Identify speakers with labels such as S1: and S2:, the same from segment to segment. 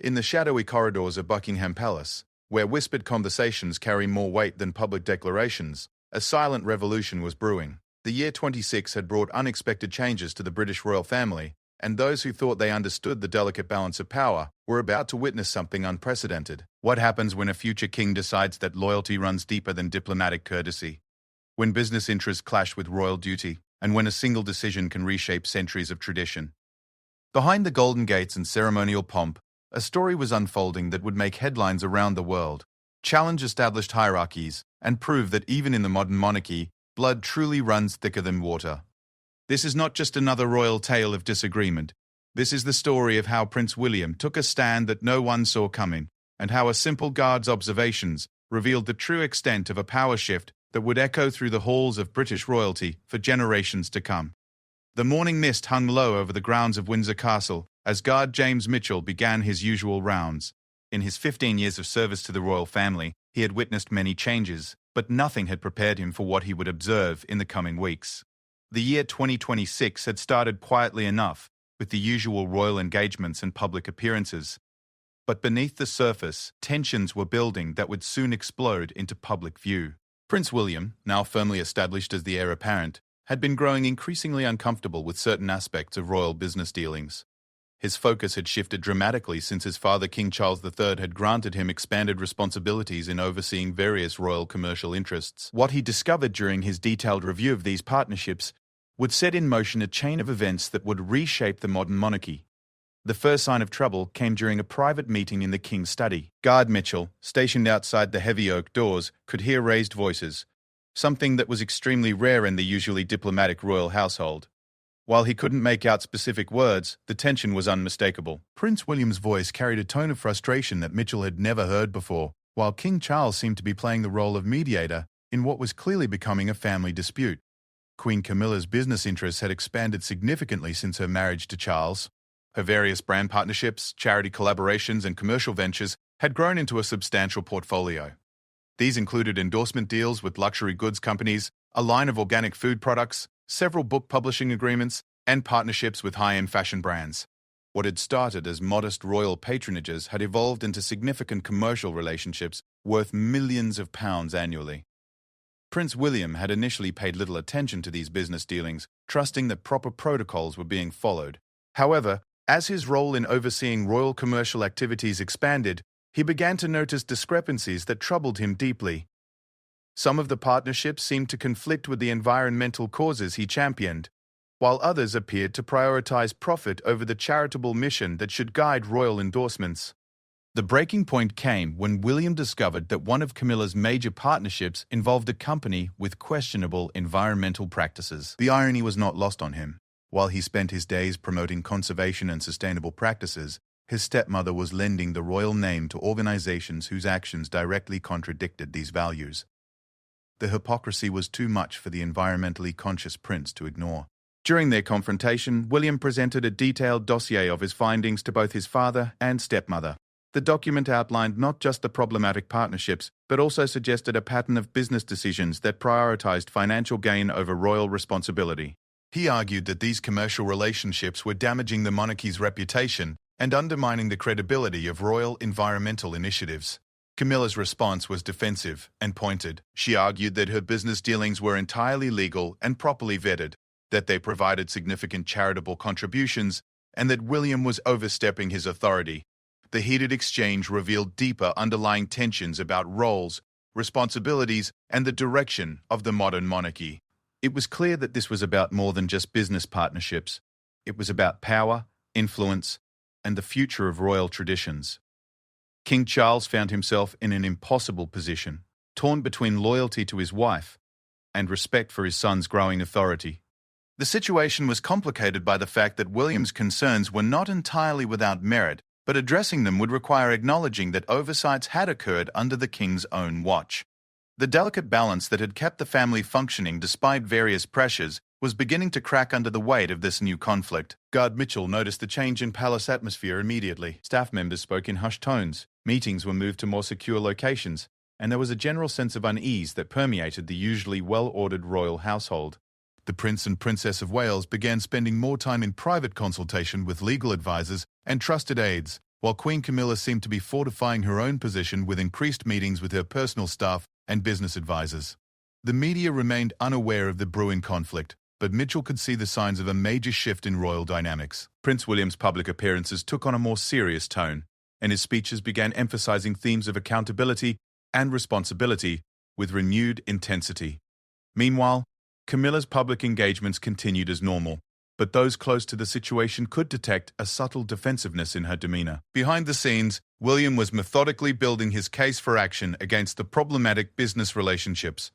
S1: In the shadowy corridors of Buckingham Palace, where whispered conversations carry more weight than public declarations, a silent revolution was brewing. The year 26 had brought unexpected changes to the British royal family, and those who thought they understood the delicate balance of power were about to witness something unprecedented. What happens when a future king decides that loyalty runs deeper than diplomatic courtesy? When business interests clash with royal duty, and when a single decision can reshape centuries of tradition? Behind the golden gates and ceremonial pomp, a story was unfolding that would make headlines around the world, challenge established hierarchies, and prove that even in the modern monarchy, blood truly runs thicker than water. This is not just another royal tale of disagreement. This is the story of how Prince William took a stand that no one saw coming, and how a simple guard's observations revealed the true extent of a power shift that would echo through the halls of British royalty for generations to come. The morning mist hung low over the grounds of Windsor Castle as Guard James Mitchell began his usual rounds. In his 15 years of service to the royal family, he had witnessed many changes, but nothing had prepared him for what he would observe in the coming weeks. The year 2026 had started quietly enough, with the usual royal engagements and public appearances. But beneath the surface, tensions were building that would soon explode into public view. Prince William, now firmly established as the heir apparent, had been growing increasingly uncomfortable with certain aspects of royal business dealings. His focus had shifted dramatically since his father King Charles III had granted him expanded responsibilities in overseeing various royal commercial interests. What he discovered during his detailed review of these partnerships would set in motion a chain of events that would reshape the modern monarchy. The first sign of trouble came during a private meeting in the King's study. Guard Mitchell, stationed outside the heavy oak doors, could hear raised voices, something that was extremely rare in the usually diplomatic royal household. While he couldn't make out specific words, the tension was unmistakable. Prince William's voice carried a tone of frustration that Mitchell had never heard before, while King Charles seemed to be playing the role of mediator in what was clearly becoming a family dispute. Queen Camilla's business interests had expanded significantly since her marriage to Charles. Her various brand partnerships, charity collaborations, and commercial ventures had grown into a substantial portfolio. These included endorsement deals with luxury goods companies, a line of organic food products, several book publishing agreements, and partnerships with high-end fashion brands. What had started as modest royal patronages had evolved into significant commercial relationships worth millions of pounds annually. Prince William had initially paid little attention to these business dealings, trusting that proper protocols were being followed. However, as his role in overseeing royal commercial activities expanded, he began to notice discrepancies that troubled him deeply. Some of the partnerships seemed to conflict with the environmental causes he championed, while others appeared to prioritize profit over the charitable mission that should guide royal endorsements. The breaking point came when William discovered that one of Camilla's major partnerships involved a company with questionable environmental practices. The irony was not lost on him. While he spent his days promoting conservation and sustainable practices, his stepmother was lending the royal name to organizations whose actions directly contradicted these values. The hypocrisy was too much for the environmentally conscious prince to ignore. During their confrontation, William presented a detailed dossier of his findings to both his father and stepmother. The document outlined not just the problematic partnerships, but also suggested a pattern of business decisions that prioritized financial gain over royal responsibility. He argued that these commercial relationships were damaging the monarchy's reputation and undermining the credibility of royal environmental initiatives. Camilla's response was defensive and pointed. She argued that her business dealings were entirely legal and properly vetted, that they provided significant charitable contributions, and that William was overstepping his authority. The heated exchange revealed deeper underlying tensions about roles, responsibilities, and the direction of the modern monarchy. It was clear that this was about more than just business partnerships. It was about power, influence, and the future of royal traditions. King Charles found himself in an impossible position, torn between loyalty to his wife and respect for his son's growing authority. The situation was complicated by the fact that William's concerns were not entirely without merit, but addressing them would require acknowledging that oversights had occurred under the king's own watch. The delicate balance that had kept the family functioning despite various pressures was beginning to crack under the weight of this new conflict. Guard Mitchell noticed the change in palace atmosphere immediately. Staff members spoke in hushed tones, meetings were moved to more secure locations, and there was a general sense of unease that permeated the usually well-ordered royal household. The Prince and Princess of Wales began spending more time in private consultation with legal advisors and trusted aides, while Queen Camilla seemed to be fortifying her own position with increased meetings with her personal staff and business advisors. The media remained unaware of the brewing conflict, but Mitchell could see the signs of a major shift in royal dynamics. Prince William's public appearances took on a more serious tone, and his speeches began emphasizing themes of accountability and responsibility with renewed intensity. Meanwhile, Camilla's public engagements continued as normal, but those close to the situation could detect a subtle defensiveness in her demeanor. Behind the scenes, William was methodically building his case for action against the problematic business relationships.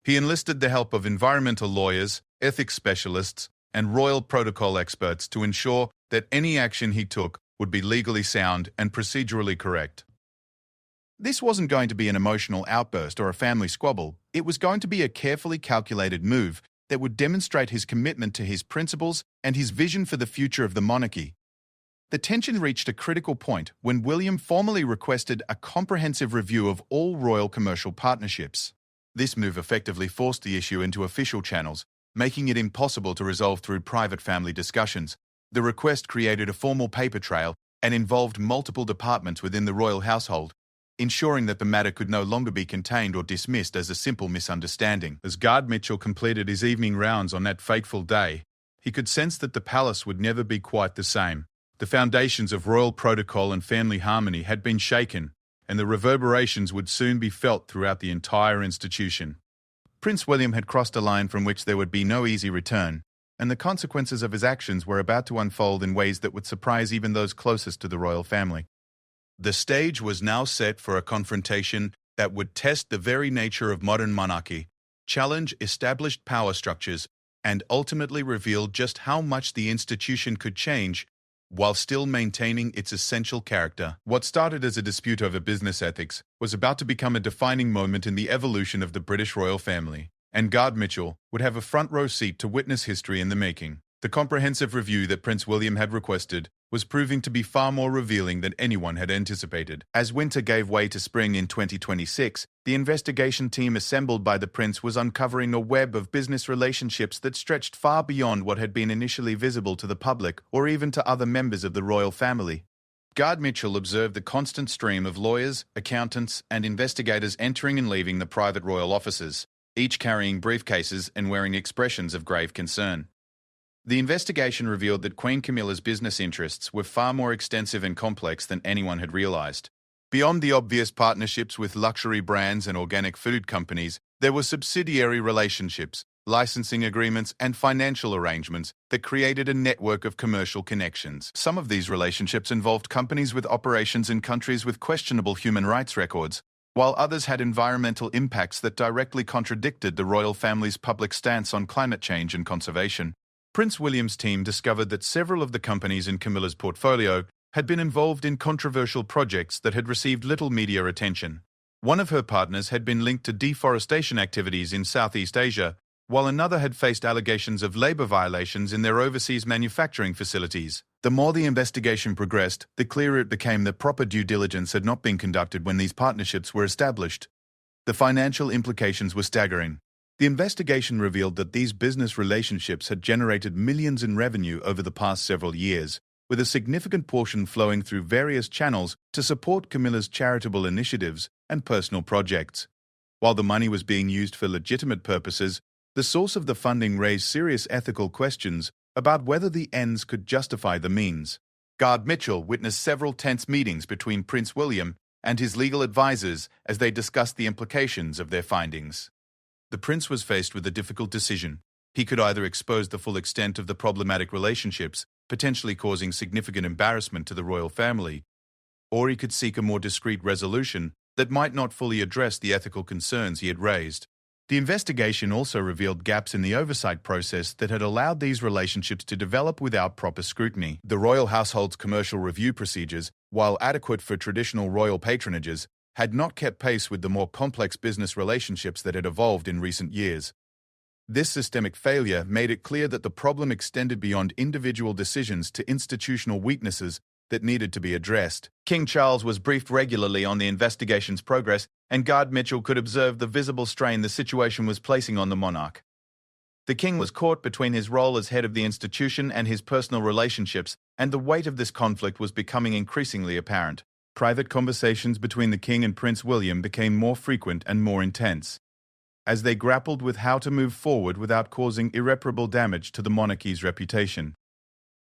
S1: He enlisted the help of environmental lawyers, ethics specialists, and royal protocol experts to ensure that any action he took would be legally sound and procedurally correct. This wasn't going to be an emotional outburst or a family squabble. It was going to be a carefully calculated move that would demonstrate his commitment to his principles and his vision for the future of the monarchy. The tension reached a critical point when William formally requested a comprehensive review of all royal commercial partnerships. This move effectively forced the issue into official channels, making it impossible to resolve through private family discussions. The request created a formal paper trail and involved multiple departments within the royal household, ensuring that the matter could no longer be contained or dismissed as a simple misunderstanding. As Guard Mitchell completed his evening rounds on that fateful day, he could sense that the palace would never be quite the same. The foundations of royal protocol and family harmony had been shaken, and the reverberations would soon be felt throughout the entire institution. Prince William had crossed a line from which there would be no easy return, and the consequences of his actions were about to unfold in ways that would surprise even those closest to the royal family. The stage was now set for a confrontation that would test the very nature of modern monarchy, challenge established power structures, and ultimately reveal just how much the institution could change while still maintaining its essential character. What started as a dispute over business ethics was about to become a defining moment in the evolution of the British royal family, and Guard Mitchell would have a front-row seat to witness history in the making. The comprehensive review that Prince William had requested was proving to be far more revealing than anyone had anticipated. As winter gave way to spring in 2026, the investigation team assembled by the prince was uncovering a web of business relationships that stretched far beyond what had been initially visible to the public or even to other members of the royal family. Guard Mitchell observed the constant stream of lawyers, accountants, and investigators entering and leaving the private royal offices, each carrying briefcases and wearing expressions of grave concern. The investigation revealed that Queen Camilla's business interests were far more extensive and complex than anyone had realized. Beyond the obvious partnerships with luxury brands and organic food companies, there were subsidiary relationships, licensing agreements, and financial arrangements that created a network of commercial connections. Some of these relationships involved companies with operations in countries with questionable human rights records, while others had environmental impacts that directly contradicted the royal family's public stance on climate change and conservation. Prince William's team discovered that several of the companies in Camilla's portfolio had been involved in controversial projects that had received little media attention. One of her partners had been linked to deforestation activities in Southeast Asia, while another had faced allegations of labor violations in their overseas manufacturing facilities. The more the investigation progressed, the clearer it became that proper due diligence had not been conducted when these partnerships were established. The financial implications were staggering. The investigation revealed that these business relationships had generated millions in revenue over the past several years, with a significant portion flowing through various channels to support Camilla's charitable initiatives and personal projects. While the money was being used for legitimate purposes, the source of the funding raised serious ethical questions about whether the ends could justify the means. Guard Mitchell witnessed several tense meetings between Prince William and his legal advisors as they discussed the implications of their findings. The prince was faced with a difficult decision. He could either expose the full extent of the problematic relationships, potentially causing significant embarrassment to the royal family, or he could seek a more discreet resolution that might not fully address the ethical concerns he had raised. The investigation also revealed gaps in the oversight process that had allowed these relationships to develop without proper scrutiny. The royal household's commercial review procedures, while adequate for traditional royal patronages, had not kept pace with the more complex business relationships that had evolved in recent years. This systemic failure made it clear that the problem extended beyond individual decisions to institutional weaknesses that needed to be addressed. King Charles was briefed regularly on the investigation's progress, and Guard Mitchell could observe the visible strain the situation was placing on the monarch. The king was caught between his role as head of the institution and his personal relationships, and the weight of this conflict was becoming increasingly apparent. Private conversations between the King and Prince William became more frequent and more intense, as they grappled with how to move forward without causing irreparable damage to the monarchy's reputation.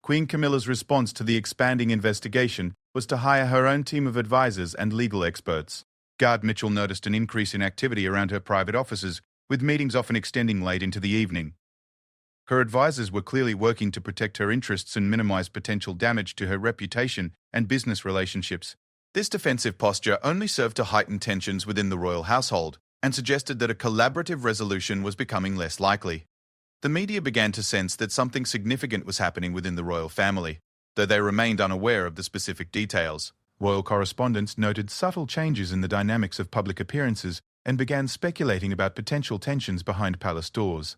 S1: Queen Camilla's response to the expanding investigation was to hire her own team of advisors and legal experts. Guard Mitchell noticed an increase in activity around her private offices, with meetings often extending late into the evening. Her advisors were clearly working to protect her interests and minimize potential damage to her reputation and business relationships. This defensive posture only served to heighten tensions within the royal household and suggested that a collaborative resolution was becoming less likely. The media began to sense that something significant was happening within the royal family, though they remained unaware of the specific details. Royal correspondents noted subtle changes in the dynamics of public appearances and began speculating about potential tensions behind palace doors.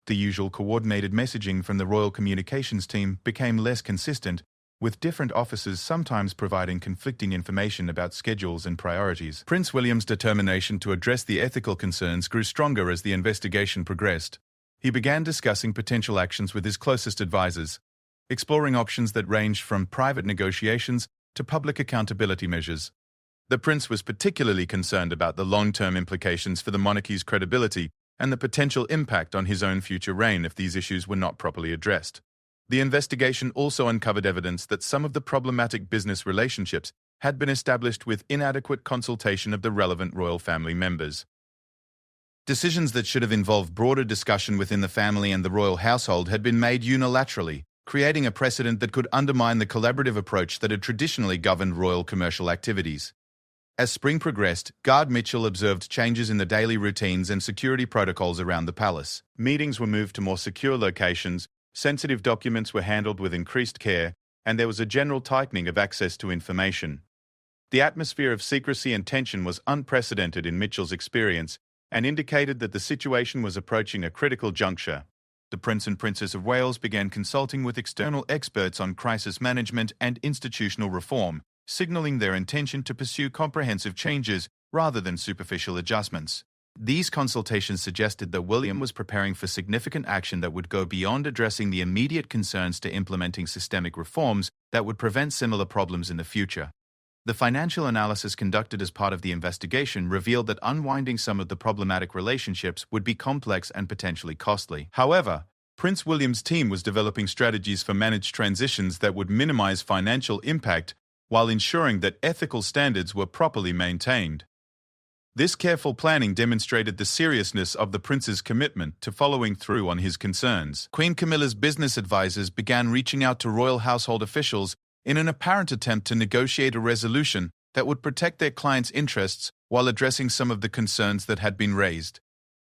S1: The usual coordinated messaging from the royal communications team became less consistent, with different officers sometimes providing conflicting information about schedules and priorities. Prince William's determination to address the ethical concerns grew stronger as the investigation progressed. He began discussing potential actions with his closest advisors, exploring options that ranged from private negotiations to public accountability measures. The prince was particularly concerned about the long-term implications for the monarchy's credibility and the potential impact on his own future reign if these issues were not properly addressed. The investigation also uncovered evidence that some of the problematic business relationships had been established with inadequate consultation of the relevant royal family members. Decisions that should have involved broader discussion within the family and the royal household had been made unilaterally, creating a precedent that could undermine the collaborative approach that had traditionally governed royal commercial activities. As spring progressed, Guard Mitchell observed changes in the daily routines and security protocols around the palace. Meetings were moved to more secure locations, sensitive documents were handled with increased care, and there was a general tightening of access to information. The atmosphere of secrecy and tension was unprecedented in Mitchell's experience and indicated that the situation was approaching a critical juncture. The Prince and Princess of Wales began consulting with external experts on crisis management and institutional reform, signaling their intention to pursue comprehensive changes rather than superficial adjustments. These consultations suggested that William was preparing for significant action that would go beyond addressing the immediate concerns to implementing systemic reforms that would prevent similar problems in the future. The financial analysis conducted as part of the investigation revealed that unwinding some of the problematic relationships would be complex and potentially costly. However, Prince William's team was developing strategies for managed transitions that would minimize financial impact while ensuring that ethical standards were properly maintained. This careful planning demonstrated the seriousness of the prince's commitment to following through on his concerns. Queen Camilla's business advisors began reaching out to royal household officials in an apparent attempt to negotiate a resolution that would protect their clients' interests while addressing some of the concerns that had been raised.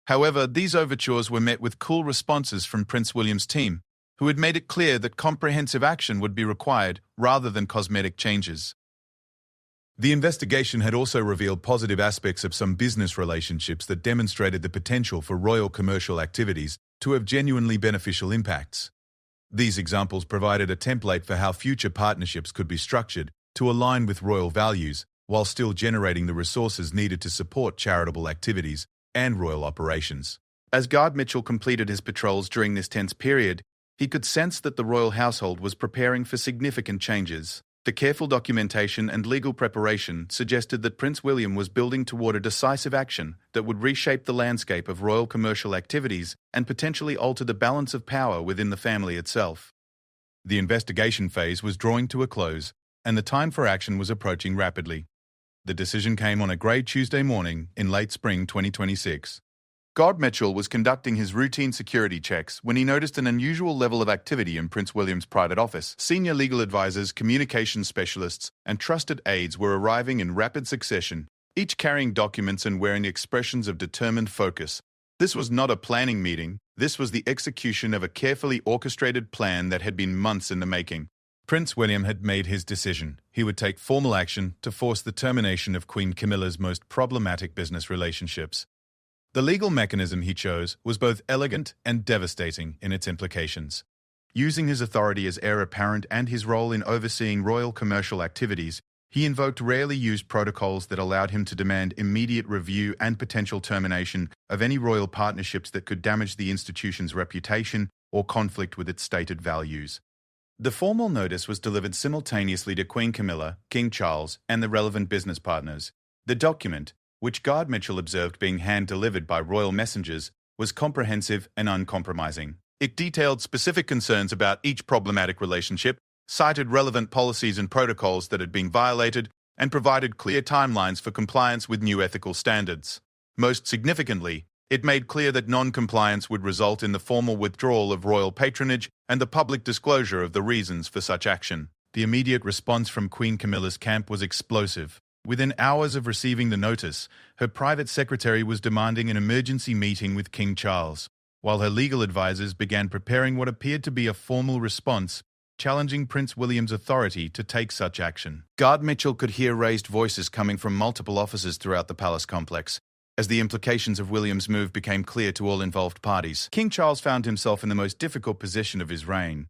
S1: However, these overtures were met with cool responses from Prince William's team, who had made it clear that comprehensive action would be required rather than cosmetic changes. The investigation had also revealed positive aspects of some business relationships that demonstrated the potential for royal commercial activities to have genuinely beneficial impacts. These examples provided a template for how future partnerships could be structured to align with royal values while still generating the resources needed to support charitable activities and royal operations. As Guard Mitchell completed his patrols during this tense period, he could sense that the royal household was preparing for significant changes. The careful documentation and legal preparation suggested that Prince William was building toward a decisive action that would reshape the landscape of royal commercial activities and potentially alter the balance of power within the family itself. The investigation phase was drawing to a close, and the time for action was approaching rapidly. The decision came on a grey Tuesday morning in late spring 2026. Guard Mitchell was conducting his routine security checks when he noticed an unusual level of activity in Prince William's private office. Senior legal advisors, communications specialists, and trusted aides were arriving in rapid succession, each carrying documents and wearing expressions of determined focus. This was not a planning meeting, this was the execution of a carefully orchestrated plan that had been months in the making. Prince William had made his decision. He would take formal action to force the termination of Queen Camilla's most problematic business relationships. The legal mechanism he chose was both elegant and devastating in its implications. Using his authority as heir apparent and his role in overseeing royal commercial activities, he invoked rarely used protocols that allowed him to demand immediate review and potential termination of any royal partnerships that could damage the institution's reputation or conflict with its stated values. The formal notice was delivered simultaneously to Queen Camilla, King Charles, and the relevant business partners. The document, which Guard Mitchell observed being hand-delivered by royal messengers, was comprehensive and uncompromising. It detailed specific concerns about each problematic relationship, cited relevant policies and protocols that had been violated, and provided clear timelines for compliance with new ethical standards. Most significantly, it made clear that non-compliance would result in the formal withdrawal of royal patronage and the public disclosure of the reasons for such action. The immediate response from Queen Camilla's camp was explosive. Within hours of receiving the notice, her private secretary was demanding an emergency meeting with King Charles, while her legal advisors began preparing what appeared to be a formal response, challenging Prince William's authority to take such action. Guard Mitchell could hear raised voices coming from multiple offices throughout the palace complex. As the implications of William's move became clear to all involved parties, King Charles found himself in the most difficult position of his reign.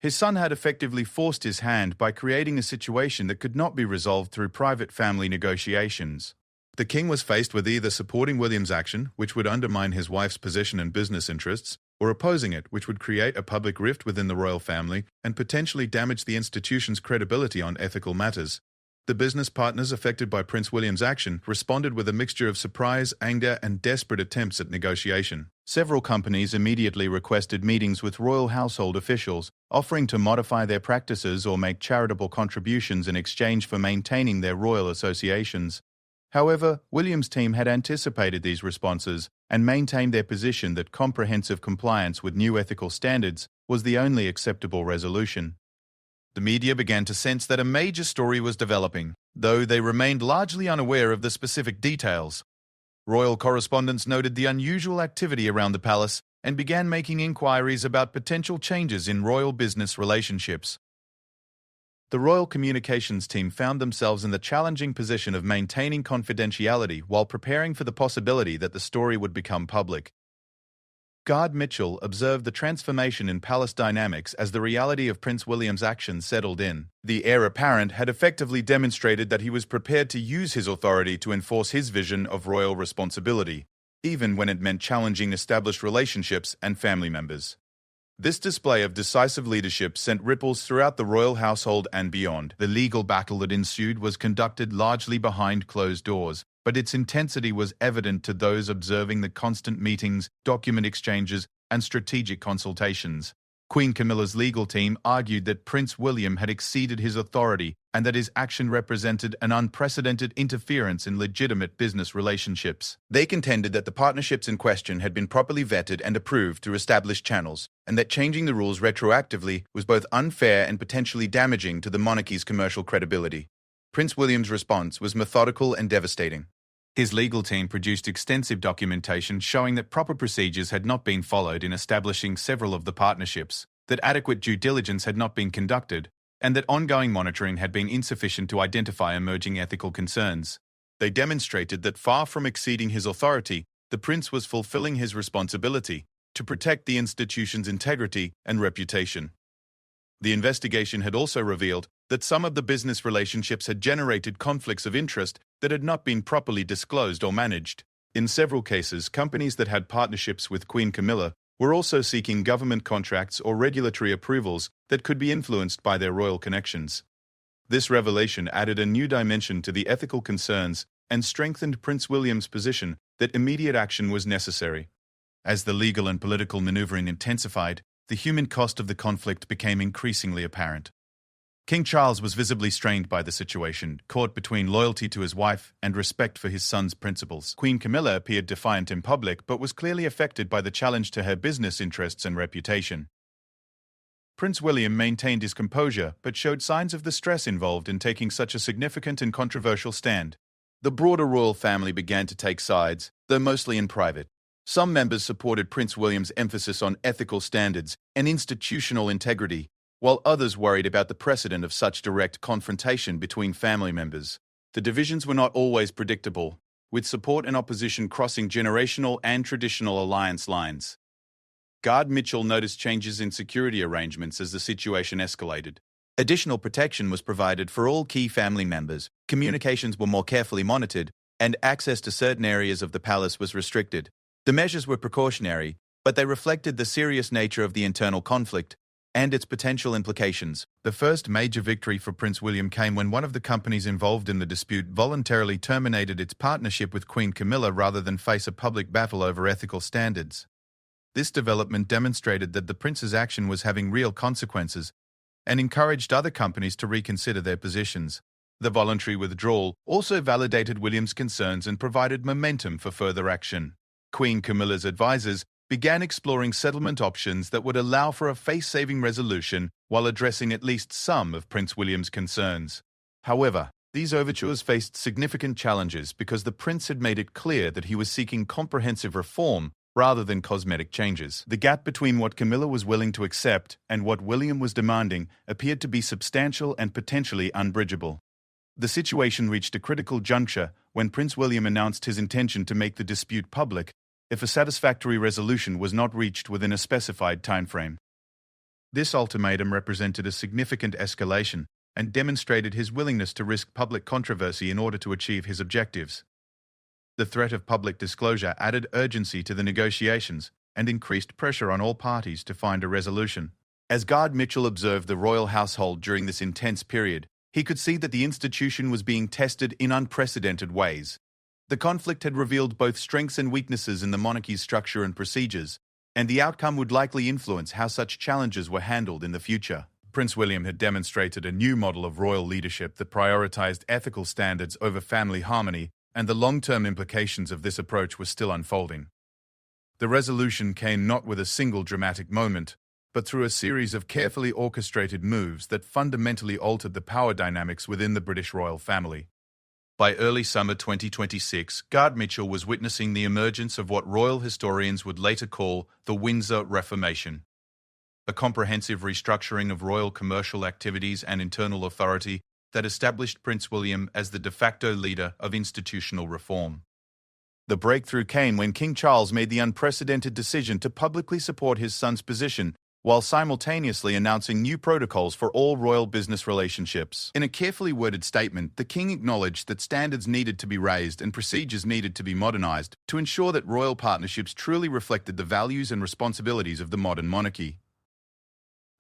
S1: His son had effectively forced his hand by creating a situation that could not be resolved through private family negotiations. The king was faced with either supporting William's action, which would undermine his wife's position and business interests, or opposing it, which would create a public rift within the royal family and potentially damage the institution's credibility on ethical matters. The business partners affected by Prince William's action responded with a mixture of surprise, anger, and desperate attempts at negotiation. Several companies immediately requested meetings with royal household officials, offering to modify their practices or make charitable contributions in exchange for maintaining their royal associations. However, William's team had anticipated these responses and maintained their position that comprehensive compliance with new ethical standards was the only acceptable resolution. The media began to sense that a major story was developing, though they remained largely unaware of the specific details. Royal correspondents noted the unusual activity around the palace and began making inquiries about potential changes in royal business relationships. The royal communications team found themselves in the challenging position of maintaining confidentiality while preparing for the possibility that the story would become public. Guard Mitchell observed the transformation in palace dynamics as the reality of Prince William's actions settled in. The heir apparent had effectively demonstrated that he was prepared to use his authority to enforce his vision of royal responsibility, even when it meant challenging established relationships and family members. This display of decisive leadership sent ripples throughout the royal household and beyond. The legal battle that ensued was conducted largely behind closed doors, but its intensity was evident to those observing the constant meetings, document exchanges, and strategic consultations. Queen Camilla's legal team argued that Prince William had exceeded his authority and that his action represented an unprecedented interference in legitimate business relationships. They contended that the partnerships in question had been properly vetted and approved through established channels, and that changing the rules retroactively was both unfair and potentially damaging to the monarchy's commercial credibility. Prince William's response was methodical and devastating. His legal team produced extensive documentation showing that proper procedures had not been followed in establishing several of the partnerships, that adequate due diligence had not been conducted, and that ongoing monitoring had been insufficient to identify emerging ethical concerns. They demonstrated that far from exceeding his authority, the prince was fulfilling his responsibility to protect the institution's integrity and reputation. The investigation had also revealed that some of the business relationships had generated conflicts of interest that had not been properly disclosed or managed. In several cases, companies that had partnerships with Queen Camilla were also seeking government contracts or regulatory approvals that could be influenced by their royal connections. This revelation added a new dimension to the ethical concerns and strengthened Prince William's position that immediate action was necessary. As the legal and political maneuvering intensified, the human cost of the conflict became increasingly apparent. King Charles was visibly strained by the situation, caught between loyalty to his wife and respect for his son's principles. Queen Camilla appeared defiant in public but was clearly affected by the challenge to her business interests and reputation. Prince William maintained his composure but showed signs of the stress involved in taking such a significant and controversial stand. The broader royal family began to take sides, though mostly in private. Some members supported Prince William's emphasis on ethical standards and institutional integrity, while others worried about the precedent of such direct confrontation between family members. The divisions were not always predictable, with support and opposition crossing generational and traditional alliance lines. Guard Mitchell noticed changes in security arrangements as the situation escalated. Additional protection was provided for all key family members, communications were more carefully monitored, and access to certain areas of the palace was restricted. The measures were precautionary, but they reflected the serious nature of the internal conflict and its potential implications. The first major victory for Prince William came when one of the companies involved in the dispute voluntarily terminated its partnership with Queen Camilla rather than face a public battle over ethical standards. This development demonstrated that the prince's action was having real consequences and encouraged other companies to reconsider their positions. The voluntary withdrawal also validated William's concerns and provided momentum for further action. Queen Camilla's advisors began exploring settlement options that would allow for a face-saving resolution while addressing at least some of Prince William's concerns. However, these overtures faced significant challenges because the prince had made it clear that he was seeking comprehensive reform rather than cosmetic changes. The gap between what Camilla was willing to accept and what William was demanding appeared to be substantial and potentially unbridgeable. The situation reached a critical juncture when Prince William announced his intention to make the dispute public if a satisfactory resolution was not reached within a specified timeframe. This ultimatum represented a significant escalation and demonstrated his willingness to risk public controversy in order to achieve his objectives. The threat of public disclosure added urgency to the negotiations and increased pressure on all parties to find a resolution. As Guard Mitchell observed the royal household during this intense period, he could see that the institution was being tested in unprecedented ways. The conflict had revealed both strengths and weaknesses in the monarchy's structure and procedures, and the outcome would likely influence how such challenges were handled in the future. Prince William had demonstrated a new model of royal leadership that prioritized ethical standards over family harmony, and the long-term implications of this approach were still unfolding. The resolution came not with a single dramatic moment, but through a series of carefully orchestrated moves that fundamentally altered the power dynamics within the British royal family. By early summer 2026, Guard Mitchell was witnessing the emergence of what royal historians would later call the Windsor Reformation, a comprehensive restructuring of royal commercial activities and internal authority that established Prince William as the de facto leader of institutional reform. The breakthrough came when King Charles made the unprecedented decision to publicly support his son's position while simultaneously announcing new protocols for all royal business relationships. In a carefully worded statement, the king acknowledged that standards needed to be raised and procedures needed to be modernized to ensure that royal partnerships truly reflected the values and responsibilities of the modern monarchy.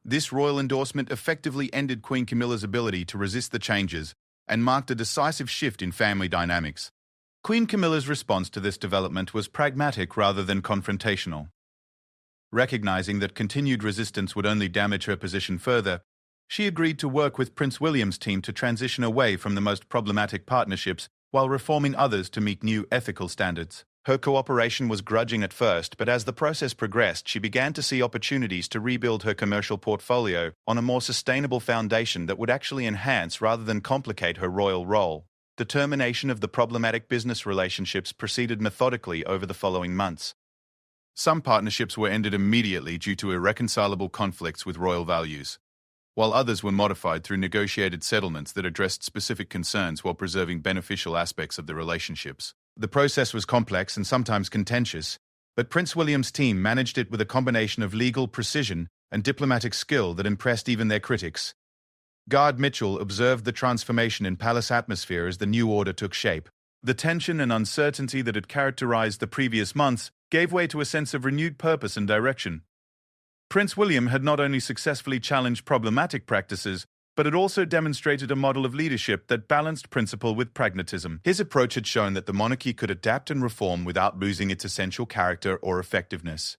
S1: This royal endorsement effectively ended Queen Camilla's ability to resist the changes and marked a decisive shift in family dynamics. Queen Camilla's response to this development was pragmatic rather than confrontational. Recognizing that continued resistance would only damage her position further, she agreed to work with Prince William's team to transition away from the most problematic partnerships while reforming others to meet new ethical standards. Her cooperation was grudging at first, but as the process progressed, she began to see opportunities to rebuild her commercial portfolio on a more sustainable foundation that would actually enhance rather than complicate her royal role. The termination of the problematic business relationships proceeded methodically over the following months. Some partnerships were ended immediately due to irreconcilable conflicts with royal values, while others were modified through negotiated settlements that addressed specific concerns while preserving beneficial aspects of the relationships. The process was complex and sometimes contentious, but Prince William's team managed it with a combination of legal precision and diplomatic skill that impressed even their critics. Guard Mitchell observed the transformation in palace atmosphere as the new order took shape. The tension and uncertainty that had characterized the previous months gave way to a sense of renewed purpose and direction. Prince William had not only successfully challenged problematic practices, but had also demonstrated a model of leadership that balanced principle with pragmatism. His approach had shown that the monarchy could adapt and reform without losing its essential character or effectiveness.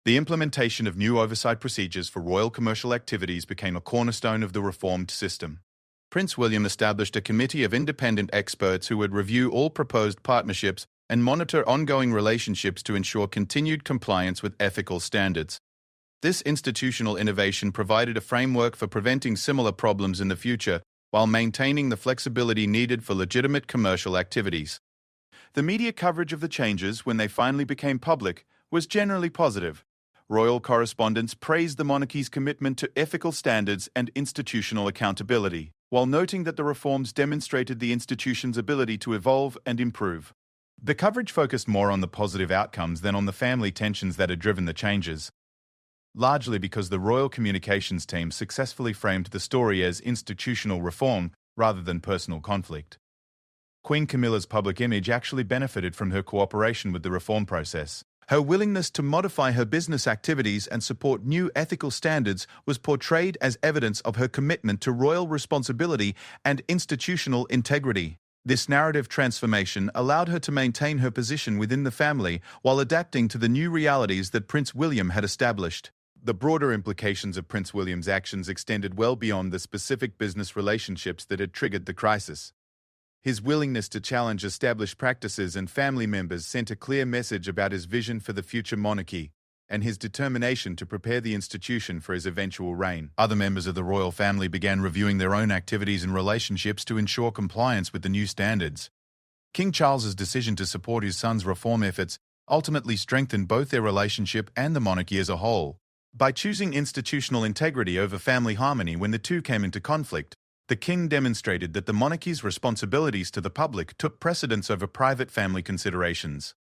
S1: The implementation of new oversight procedures for royal commercial activities became a cornerstone of the reformed system. Prince William established a committee of independent experts who would review all proposed partnerships and monitor ongoing relationships to ensure continued compliance with ethical standards. This institutional innovation provided a framework for preventing similar problems in the future while maintaining the flexibility needed for legitimate commercial activities. The media coverage of the changes, when they finally became public, was generally positive. Royal correspondents praised the monarchy's commitment to ethical standards and institutional accountability, while noting that the reforms demonstrated the institution's ability to evolve and improve. The coverage focused more on the positive outcomes than on the family tensions that had driven the changes, largely because the royal communications team successfully framed the story as institutional reform rather than personal conflict. Queen Camilla's public image actually benefited from her cooperation with the reform process. Her willingness to modify her business activities and support new ethical standards was portrayed as evidence of her commitment to royal responsibility and institutional integrity. This narrative transformation allowed her to maintain her position within the family while adapting to the new realities that Prince William had established. The broader implications of Prince William's actions extended well beyond the specific business relationships that had triggered the crisis. His willingness to challenge established practices and family members sent a clear message about his vision for the future monarchy and his determination to prepare the institution for his eventual reign. Other members of the royal family began reviewing their own activities and relationships to ensure compliance with the new standards. King Charles's decision to support his son's reform efforts ultimately strengthened both their relationship and the monarchy as a whole. By choosing institutional integrity over family harmony when the two came into conflict, the king demonstrated that the monarchy's responsibilities to the public took precedence over private family considerations.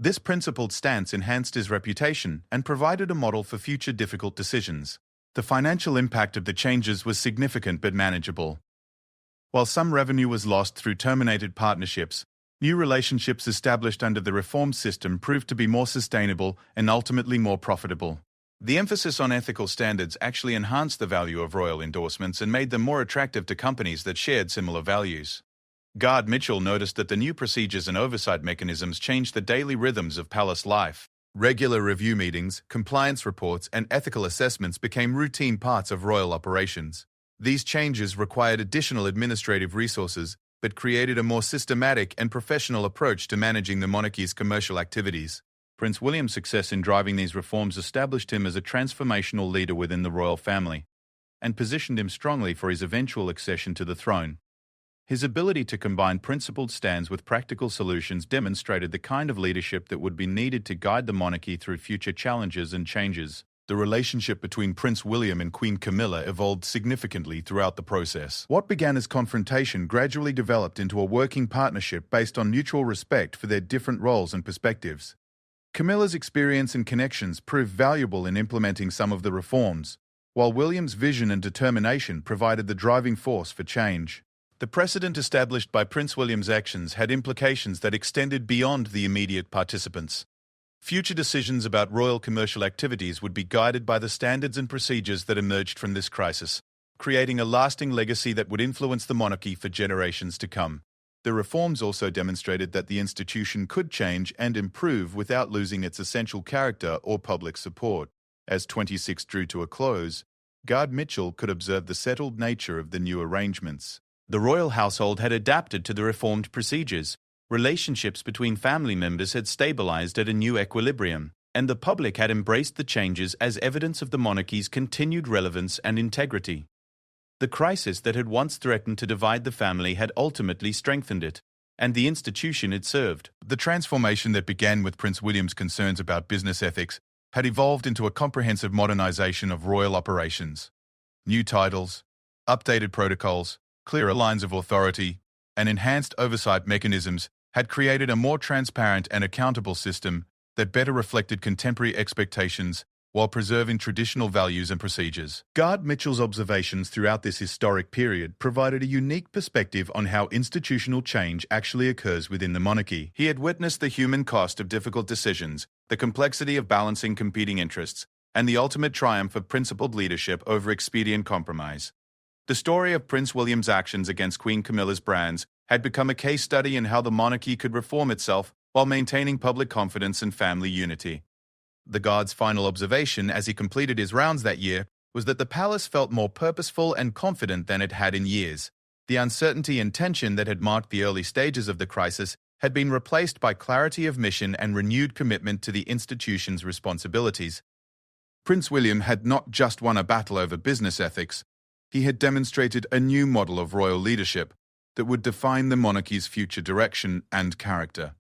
S1: This principled stance enhanced his reputation and provided a model for future difficult decisions. The financial impact of the changes was significant but manageable. While some revenue was lost through terminated partnerships, new relationships established under the reform system proved to be more sustainable and ultimately more profitable. The emphasis on ethical standards actually enhanced the value of royal endorsements and made them more attractive to companies that shared similar values. Guard Mitchell noticed that the new procedures and oversight mechanisms changed the daily rhythms of palace life. Regular review meetings, compliance reports, and ethical assessments became routine parts of royal operations. These changes required additional administrative resources, but created a more systematic and professional approach to managing the monarchy's commercial activities. Prince William's success in driving these reforms established him as a transformational leader within the royal family and positioned him strongly for his eventual accession to the throne. His ability to combine principled stands with practical solutions demonstrated the kind of leadership that would be needed to guide the monarchy through future challenges and changes. The relationship between Prince William and Queen Camilla evolved significantly throughout the process. What began as confrontation gradually developed into a working partnership based on mutual respect for their different roles and perspectives. Camilla's experience and connections proved valuable in implementing some of the reforms, while William's vision and determination provided the driving force for change. The precedent established by Prince William's actions had implications that extended beyond the immediate participants. Future decisions about royal commercial activities would be guided by the standards and procedures that emerged from this crisis, creating a lasting legacy that would influence the monarchy for generations to come. The reforms also demonstrated that the institution could change and improve without losing its essential character or public support. As 26 drew to a close, Guard Mitchell could observe the settled nature of the new arrangements. The royal household had adapted to the reformed procedures. Relationships between family members had stabilized at a new equilibrium, and the public had embraced the changes as evidence of the monarchy's continued relevance and integrity. The crisis that had once threatened to divide the family had ultimately strengthened it, and the institution it served. The transformation that began with Prince William's concerns about business ethics had evolved into a comprehensive modernization of royal operations. New titles, updated protocols, clearer lines of authority, and enhanced oversight mechanisms had created a more transparent and accountable system that better reflected contemporary expectations while preserving traditional values and procedures. Guard Mitchell's observations throughout this historic period provided a unique perspective on how institutional change actually occurs within the monarchy. He had witnessed the human cost of difficult decisions, the complexity of balancing competing interests, and the ultimate triumph of principled leadership over expedient compromise. The story of Prince William's actions against Queen Camilla's brands had become a case study in how the monarchy could reform itself while maintaining public confidence and family unity. The Guard's final observation as he completed his rounds that year was that the palace felt more purposeful and confident than it had in years. The uncertainty and tension that had marked the early stages of the crisis had been replaced by clarity of mission and renewed commitment to the institution's responsibilities. Prince William had not just won a battle over business ethics, he had demonstrated a new model of royal leadership that would define the monarchy's future direction and character.